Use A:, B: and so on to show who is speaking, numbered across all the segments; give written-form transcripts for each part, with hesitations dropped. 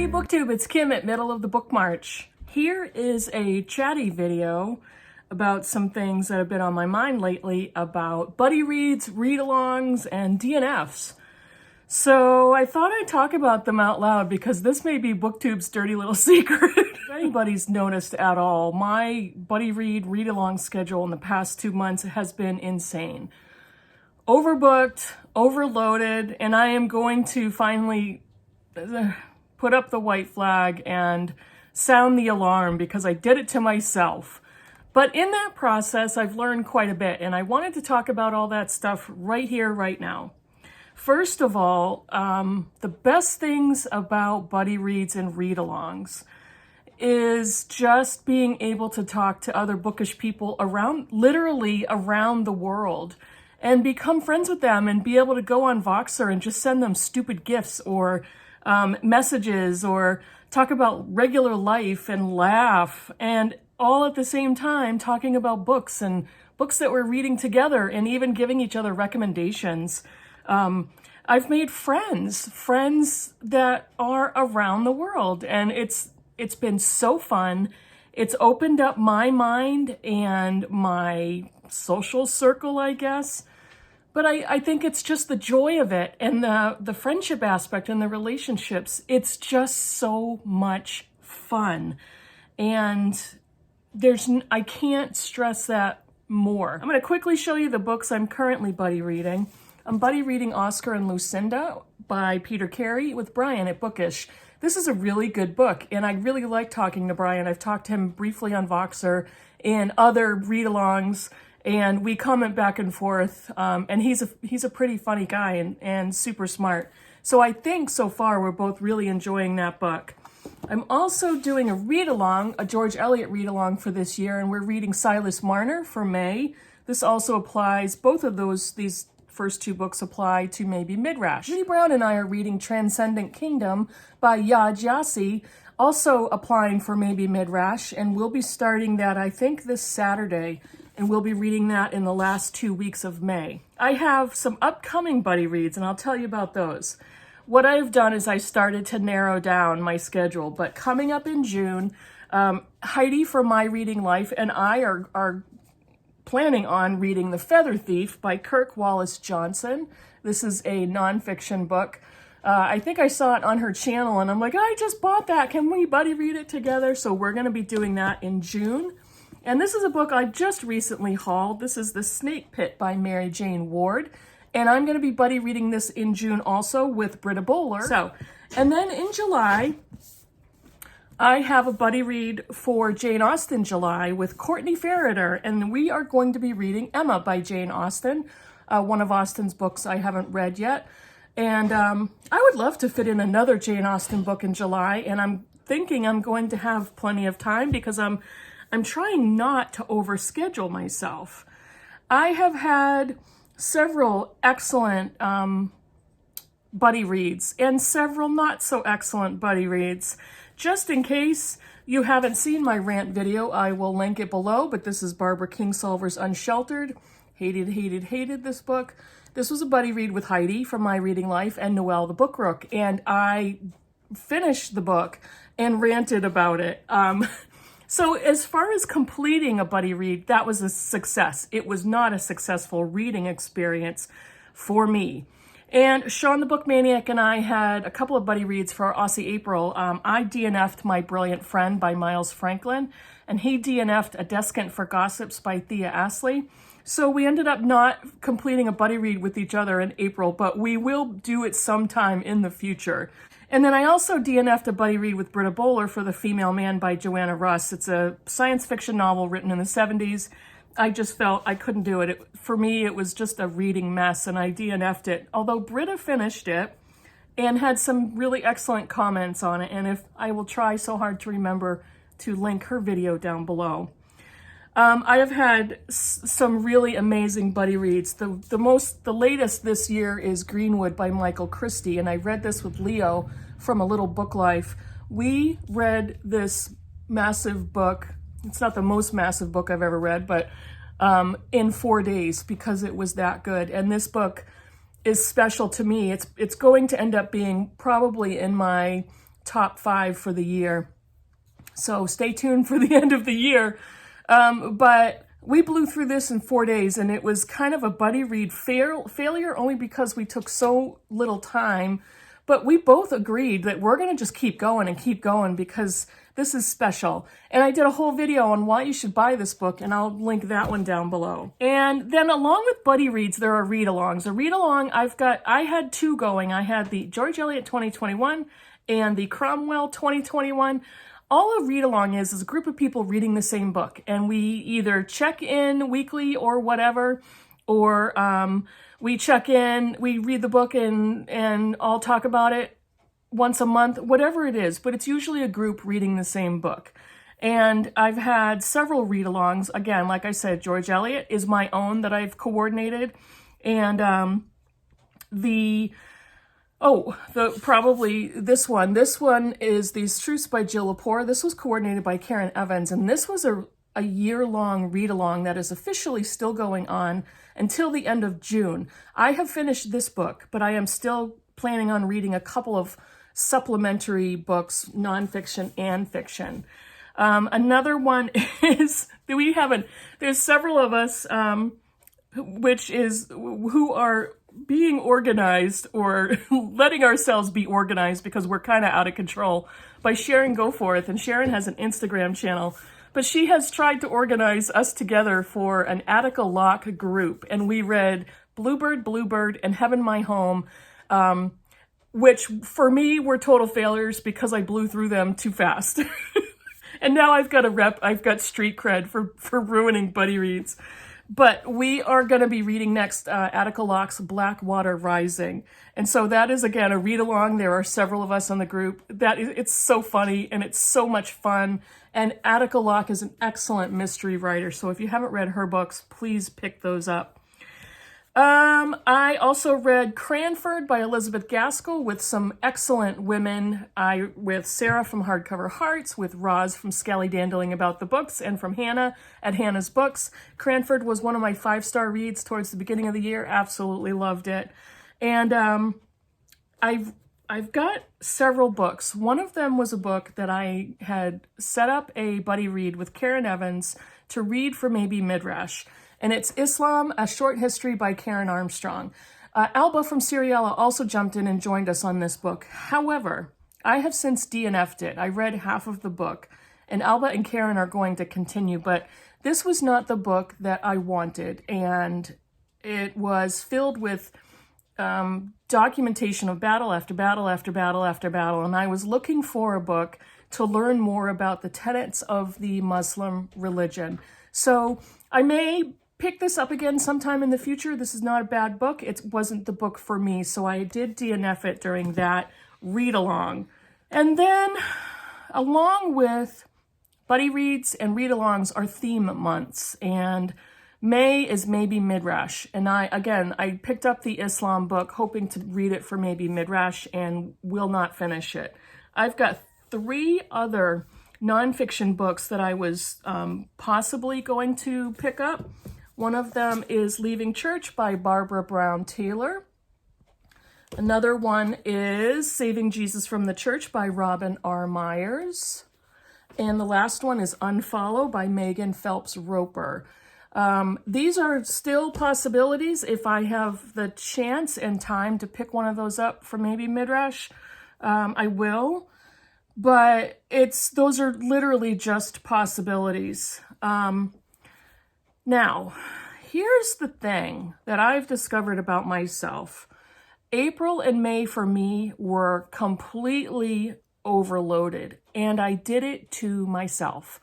A: Hey Booktube, it's Kim at Middle of the Book March. Here is a chatty video about some things that have been on my mind lately about buddy reads, read-alongs, and DNFs. So I thought I'd talk about them out loud because this may be Booktube's dirty little secret. If anybody's noticed at all, my buddy read-along schedule in the past 2 months has been insane. Overbooked, overloaded, and I am going to finally put up the white flag and sound the alarm because I did it to myself. But in that process, I've learned quite a bit, and I wanted to talk about all that stuff right here, right now. First of all, the best things about buddy reads and read-alongs is just being able to talk to other bookish people literally around the world and become friends with them and be able to go on Voxer and just send them stupid gifts or messages or talk about regular life and laugh, and all at the same time talking about books and books that we're reading together and even giving each other recommendations. I've made friends that are around the world, and it's been so fun. It's opened up my mind and my social circle, I guess. But I think it's just the joy of it and the friendship aspect and the relationships. It's just so much fun. And I can't stress that more. I'm going to quickly show you the books I'm currently buddy reading. I'm buddy reading Oscar and Lucinda by Peter Carey with Brian at Bookish. This is a really good book, and I really like talking to Brian. I've talked to him briefly on Voxer and other read-alongs, and we comment back and forth, and he's a pretty funny guy and super smart. So I think so far we're both really enjoying that book. I'm also doing a read-along, a George Eliot read-along for this year, and we're reading Silas Marner for May. This also applies, both of these first two books apply to maybe Midrash. Judy Brown and I are reading Transcendent Kingdom by Yad Yassi, also applying for maybe Midrash, and we'll be starting that, I think, this Saturday, and we'll be reading that in the last 2 weeks of May. I have some upcoming buddy reads, and I'll tell you about those. What I've done is I started to narrow down my schedule, but coming up in June, Heidi from My Reading Life and I are planning on reading The Feather Thief by Kirk Wallace Johnson. This is a nonfiction book. I think I saw it on her channel, and I'm like, I just bought that. Can we buddy read it together? So we're going to be doing that in June. And this is a book I just recently hauled. This is The Snake Pit by Mary Jane Ward. And I'm going to be buddy reading this in June also with Britta Bowler. And then in July, I have a buddy read for Jane Austen July with Courtney Ferreter. And we are going to be reading Emma by Jane Austen, one of Austen's books I haven't read yet. And I would love to fit in another Jane Austen book in July. And I'm thinking I'm going to have plenty of time because I'm trying not to overschedule myself. I have had several excellent buddy reads and several not so excellent buddy reads. Just in case you haven't seen my rant video, I will link it below, but this is Barbara Kingsolver's Unsheltered. Hated this book. This was a buddy read with Heidi from My Reading Life and Noelle the Book Rook, and I finished the book and ranted about it. So as far as completing a buddy read, that was a success. It was not a successful reading experience for me. And Sean the Book Maniac and I had a couple of buddy reads for our Aussie April. I DNF'd My Brilliant Friend by Miles Franklin, and he DNF'd A Descant for Gossips by Thea Astley. So we ended up not completing a buddy read with each other in April, but we will do it sometime in the future. And then I also DNF'd a buddy read with Britta Bowler for The Female Man by Joanna Russ. It's a science fiction novel written in the 70s. I just felt I couldn't do it. For me, it was just a reading mess, and I DNF'd it. Although Britta finished it and had some really excellent comments on it, and I will try so hard to remember to link her video down below. I have had some really amazing buddy reads. The latest this year is Greenwood by Michael Christie, and I read this with Leo from A Little Book Life. We read this massive book. It's not the most massive book I've ever read, but in 4 days because it was that good. And this book is special to me. It's going to end up being probably in my top 5 for the year. So stay tuned for the end of the year. But we blew through this in 4 days, and it was kind of a buddy read failure only because we took so little time. But we both agreed that we're going to just keep going because this is special. And I did a whole video on why you should buy this book, and I'll link that one down below. And then along with buddy reads, there are read-alongs. A read-along, I had 2 going. I had the George Eliot 2021 and the Cromwell 2021. All a read-along is a group of people reading the same book. And we either check in weekly or whatever, or we check in, we read the book and all talk about it once a month, whatever it is, but it's usually a group reading the same book. And I've had several read-alongs. Again, like I said, George Eliot is my own that I've coordinated. And probably this one. This one is These Truths by Jill Lepore. This was coordinated by Karen Evans, and this was a year-long read-along that is officially still going on until the end of June. I have finished this book, but I am still planning on reading a couple of supplementary books, nonfiction and fiction. Another one is, there's several of us, who are being organized or letting ourselves be organized because we're kind of out of control by Sharon Goforth. And Sharon has an Instagram channel, but she has tried to organize us together for an Attica Locke group. And we read Bluebird, and Heaven My Home, which for me were total failures because I blew through them too fast. And now I've got street cred for ruining buddy reads. But we are going to be reading next Attica Locke's Blackwater Rising. And so that is, again, a read-along. There are several of us on the group. It's so funny and it's so much fun. And Attica Locke is an excellent mystery writer. So if you haven't read her books, please pick those up. I also read Cranford by Elizabeth Gaskell with some excellent women. With Sarah from Hardcover Hearts, with Roz from Scally Dandling About the Books, and from Hannah at Hannah's Books. Cranford was one of my 5-star reads towards the beginning of the year. Absolutely loved it. And I've got several books. One of them was a book that I had set up a buddy read with Karen Evans to read for maybe Midrash. And it's Islam, A Short History by Karen Armstrong. Alba from Seriella also jumped in and joined us on this book. However, I have since DNF'd it. I read half of the book, and Alba and Karen are going to continue, but this was not the book that I wanted, and it was filled with documentation of battle after battle after battle after battle, and I was looking for a book to learn more about the tenets of the Muslim religion. So I may pick this up again sometime in the future. This is not a bad book. It wasn't the book for me, so I did DNF it during that read-along. And then, along with buddy reads and read-alongs are theme months, and May is maybe Midrash. And I picked up the Islam book, hoping to read it for maybe Midrash, and will not finish it. I've got 3 other nonfiction books that I was possibly going to pick up. One of them is Leaving Church by Barbara Brown Taylor. Another one is Saving Jesus from the Church by Robin R. Myers. And the last one is Unfollow by Megan Phelps Roper. These are still possibilities. If I have the chance and time to pick one of those up for maybe Midrash, I will. But those are literally just possibilities. Now, here's the thing that I've discovered about myself. April and May for me were completely overloaded, and I did it to myself.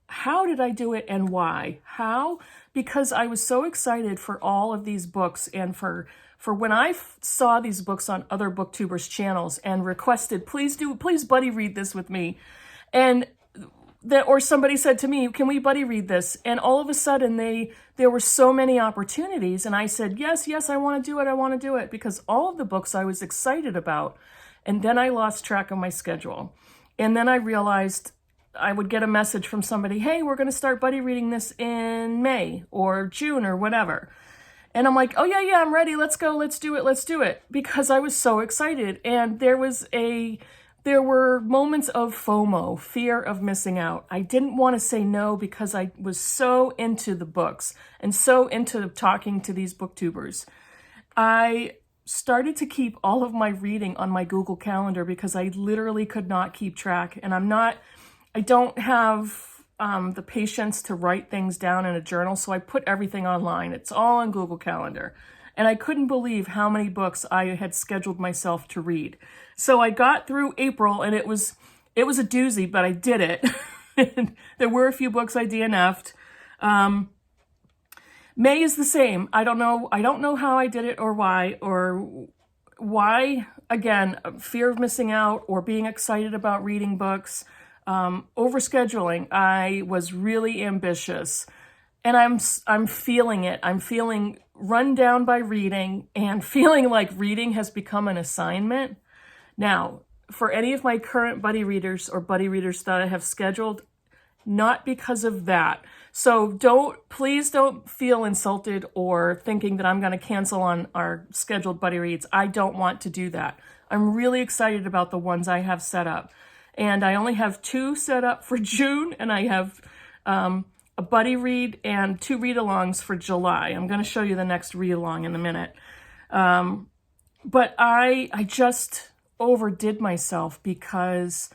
A: How did I do it and why? How? Because I was so excited for all of these books, and for when I saw these books on other Booktubers channels and requested, please buddy read this with me. Or somebody said to me, can we buddy read this? And all of a sudden there were so many opportunities, and I said, yes, I want to do it, because all of the books I was excited about. And then I lost track of my schedule. And then I realized I would get a message from somebody, hey, we're going to start buddy reading this in May or June or whatever. And I'm like, oh yeah, I'm ready. Let's go. Let's do it. Because I was so excited. And there there were moments of FOMO, fear of missing out. I didn't want to say no because I was so into the books and so into talking to these booktubers. I started to keep all of my reading on my Google Calendar because I literally could not keep track. And I don't have the patience to write things down in a journal, so I put everything online. It's all on Google Calendar. And I couldn't believe how many books I had scheduled myself to read. So I got through April, and it was a doozy, but I did it. And there were a few books I DNF'd. May is the same. I don't know how I did it or why. Again, fear of missing out or being excited about reading books. Overscheduling. I was really ambitious, and I'm feeling it. I'm feeling run down by reading and feeling like reading has become an assignment. Now, for any of my current buddy readers or buddy readers that I have scheduled, not because of that. So please don't feel insulted or thinking that I'm going to cancel on our scheduled buddy reads. I don't want to do that. I'm really excited about the ones I have set up. And I only have 2 set up for June, and I have a buddy read and 2 read-alongs for July. I'm going to show you the next read-along in a minute. But I just overdid myself because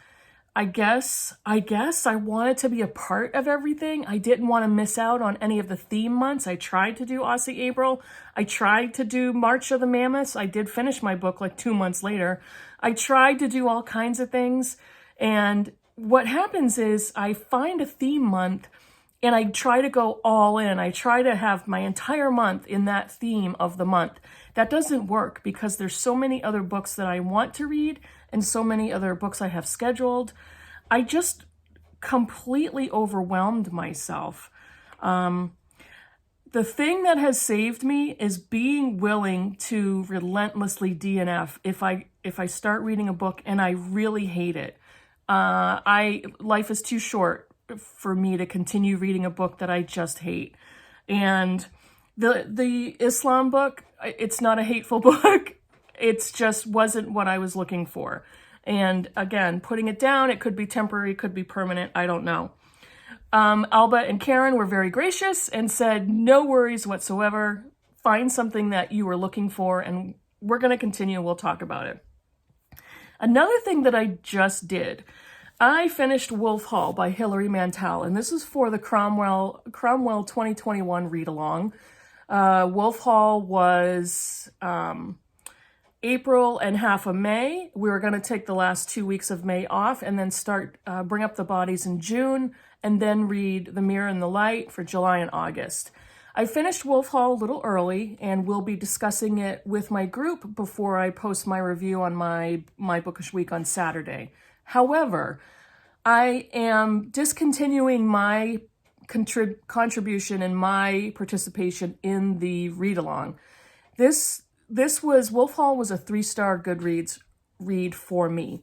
A: I guess I wanted to be a part of everything. I didn't want to miss out on any of the theme months. I tried to do Aussie April. I tried to do March of the Mammoths. I did finish my book like 2 months later. I tried to do all kinds of things. And what happens is I find a theme month and I try to go all in. I try to have my entire month in that theme of the month. That doesn't work because there's so many other books that I want to read and so many other books I have scheduled. I just completely overwhelmed myself. The thing that has saved me is being willing to relentlessly DNF if I start reading a book and I really hate it. Life is too short for me to continue reading a book that I just hate. And the Islam book, it's not a hateful book. It's just wasn't what I was looking for. And again, putting it down, it could be temporary, could be permanent, I don't know. Alba and Karen were very gracious and said, no worries whatsoever. Find something that you were looking for and we're going to continue. We'll talk about it. Another thing that I just did, I finished Wolf Hall by Hilary Mantel, and this is for the Cromwell 2021 read-along. Wolf Hall was April and half of May. We were going to take the last 2 weeks of May off and then bring up the bodies in June and then read The Mirror and the Light for July and August. I finished Wolf Hall a little early and will be discussing it with my group before I post my review on my Bookish Week on Saturday. However, I am discontinuing my contribution and my participation in the read-along. Wolf Hall was a 3-star Goodreads read for me.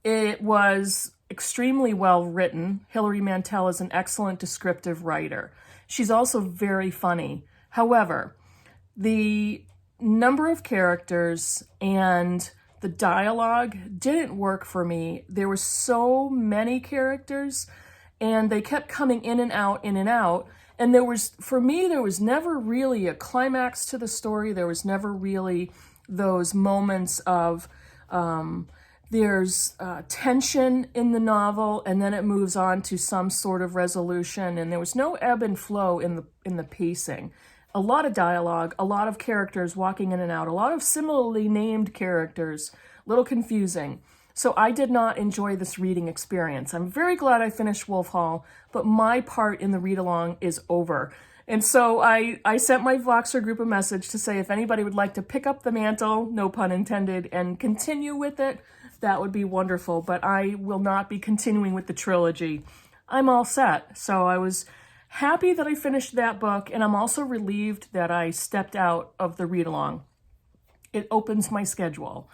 A: It was extremely well written. Hilary Mantel is an excellent descriptive writer. She's also very funny. However, the number of characters and the dialogue didn't work for me. There were so many characters and they kept coming in and out, in and out. And for me, there was never really a climax to the story. There was never really those moments of, there's tension in the novel and then it moves on to some sort of resolution, and there was no ebb and flow in the pacing. A lot of dialogue, a lot of characters walking in and out, a lot of similarly named characters, a little confusing. So I did not enjoy this reading experience. I'm very glad I finished Wolf Hall, but my part in the read-along is over. And so I sent my Voxer group a message to say if anybody would like to pick up the mantle, no pun intended, and continue with it, that would be wonderful. But I will not be continuing with the trilogy. I'm all set. So I was happy that I finished that book, and I'm also relieved that I stepped out of the read-along. It opens my schedule.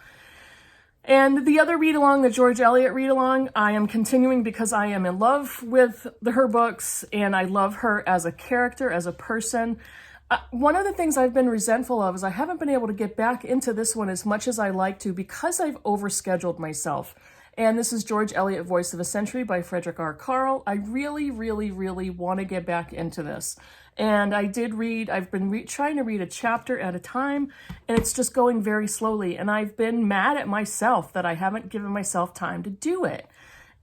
A: And the other read-along, the George Eliot read-along, I am continuing because I am in love with her books, and I love her as a character, as a person. One of the things I've been resentful of is I haven't been able to get back into this one as much as I like to because I've overscheduled myself. And this is George Eliot, Voice of a Century by Frederick R. Carl. I really, really, really want to get back into this. And I did read, I've been trying to read a chapter at a time, and it's just going very slowly. And I've been mad at myself that I haven't given myself time to do it.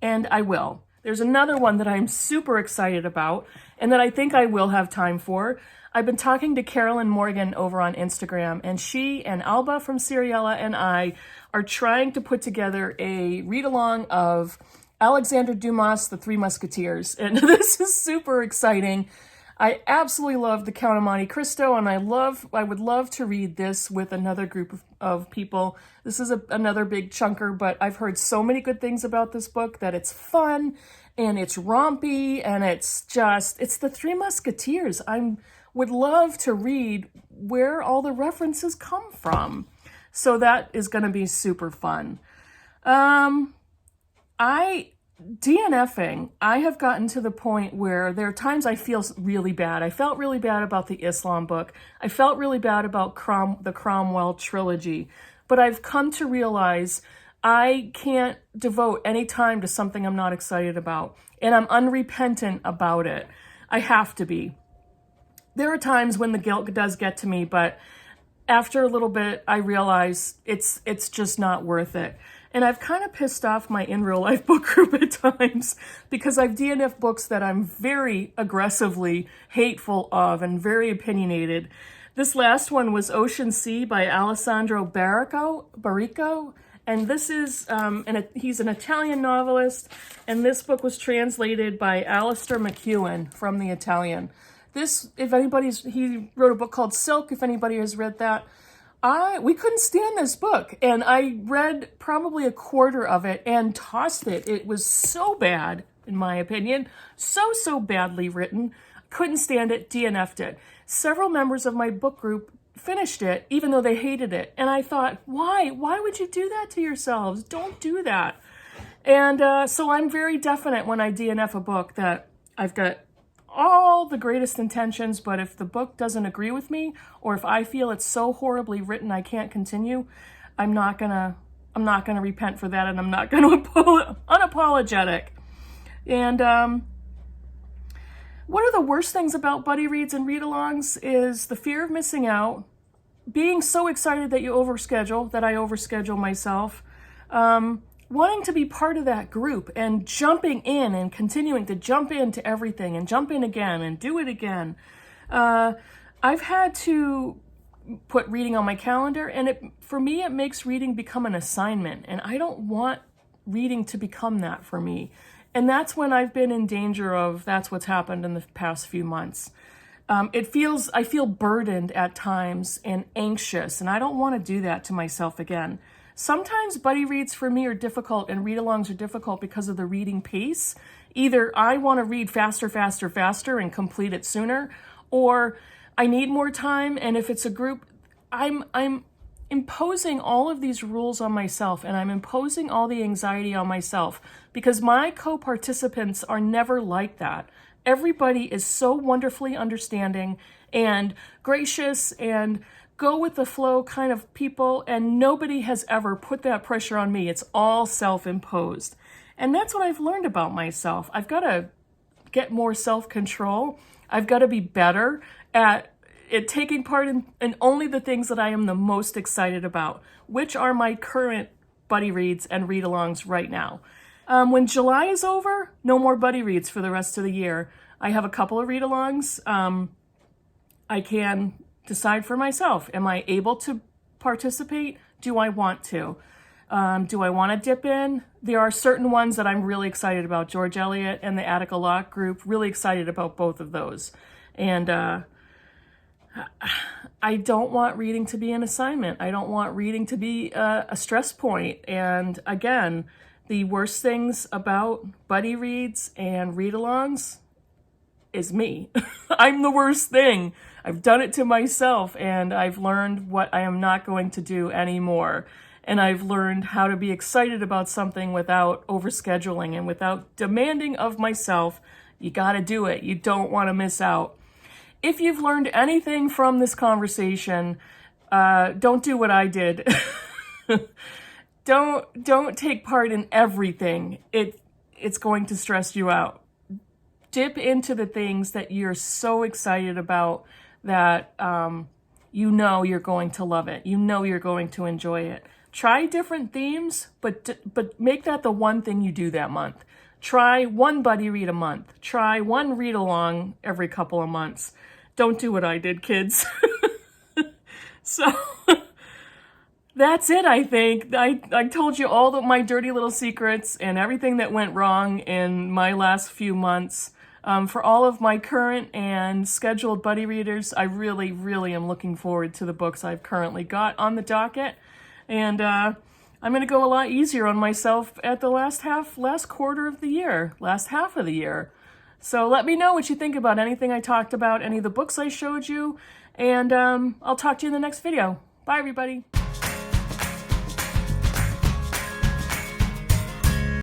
A: And I will. There's another one that I'm super excited about and that I think I will have time for. I've been talking to Carolyn Morgan over on Instagram, and she and Alba from Seriella and I are trying to put together a read-along of Alexander Dumas' The Three Musketeers. And this is super exciting. I absolutely love The Count of Monte Cristo, and I would love to read this with another group of people. This is another big chunker, but I've heard so many good things about this book that it's fun, and it's rompy, and it's The Three Musketeers. Would love to read where all the references come from. So that is going to be super fun. DNFing, I have gotten to the point where there are times I feel really bad. I felt really bad about the Islam book. I felt really bad about the Cromwell trilogy. But I've come to realize I can't devote any time to something I'm not excited about. And I'm unrepentant about it. I have to be. There are times when the guilt does get to me, but after a little bit, I realize it's just not worth it. And I've kind of pissed off my in real life book group at times because I've DNF books that I'm very aggressively hateful of and very opinionated. This last one was Ocean Sea by Alessandro Barrico. And this is, he's an Italian novelist, and this book was translated by Alistair McEwen from the Italian. He wrote a book called Silk, if anybody has read that. We couldn't stand this book, and I read probably a quarter of it and tossed it. It was so bad, in my opinion, so badly written. Couldn't stand it, DNF'd it. Several members of my book group finished it, even though they hated it. And I thought, why? Why would you do that to yourselves? Don't do that. And so I'm very definite when I DNF a book that I've got all the greatest intentions, but if the book doesn't agree with me, or if I feel it's so horribly written I can't continue, I'm not gonna repent for that, and I'm not gonna unapologetic. And one of the worst things about buddy reads and read-alongs is the fear of missing out, being so excited that I overschedule myself, wanting to be part of that group and jumping in and continuing to jump into everything and jump in again and do it again. I've had to put reading on my calendar, and for me, it makes reading become an assignment, and I don't want reading to become that for me. And that's when I've been in danger of, that's what's happened in the past few months. I feel burdened at times and anxious, and I don't want to do that to myself again. Sometimes buddy reads for me are difficult and read-alongs are difficult because of the reading pace. Either I want to read faster and complete it sooner, or I need more time, and if it's a group, I'm imposing all of these rules on myself, and I'm imposing all the anxiety on myself because my co-participants are never like that. Everybody is so wonderfully understanding and gracious and go with the flow kind of people, and nobody has ever put that pressure on me. It's all self-imposed. And that's what I've learned about myself. I've got to get more self-control. I've got to be better at taking part in only the things that I am the most excited about, which are my current buddy reads and read-alongs right now. When July is over, no more buddy reads for the rest of the year. I have a couple of read-alongs. I can decide for myself. Am I able to participate? Do I want to? Do I want to dip in? There are certain ones that I'm really excited about. George Eliot and the Attica Locke group, really excited about both of those. And I don't want reading to be an assignment. I don't want reading to be a stress point. And again, the worst things about buddy reads and read-alongs is me. I'm the worst thing. I've done it to myself, and I've learned what I am not going to do anymore. And I've learned how to be excited about something without overscheduling and without demanding of myself, you got to do it. You don't want to miss out. If you've learned anything from this conversation, don't do what I did. don't take part in everything. It's going to stress you out. Dip into the things that you're so excited about that you know you're going to love it. You know you're going to enjoy it. Try different themes, but make that the one thing you do that month. Try one buddy read a month. Try one read along every couple of months. Don't do what I did, kids. So that's it, I think. I told you all of my dirty little secrets and everything that went wrong in my last few months. For all of my current and scheduled buddy readers, I really, really am looking forward to the books I've currently got on the docket. And I'm going to go a lot easier on myself at the last half of the year. So let me know what you think about anything I talked about, any of the books I showed you, and I'll talk to you in the next video. Bye, everybody.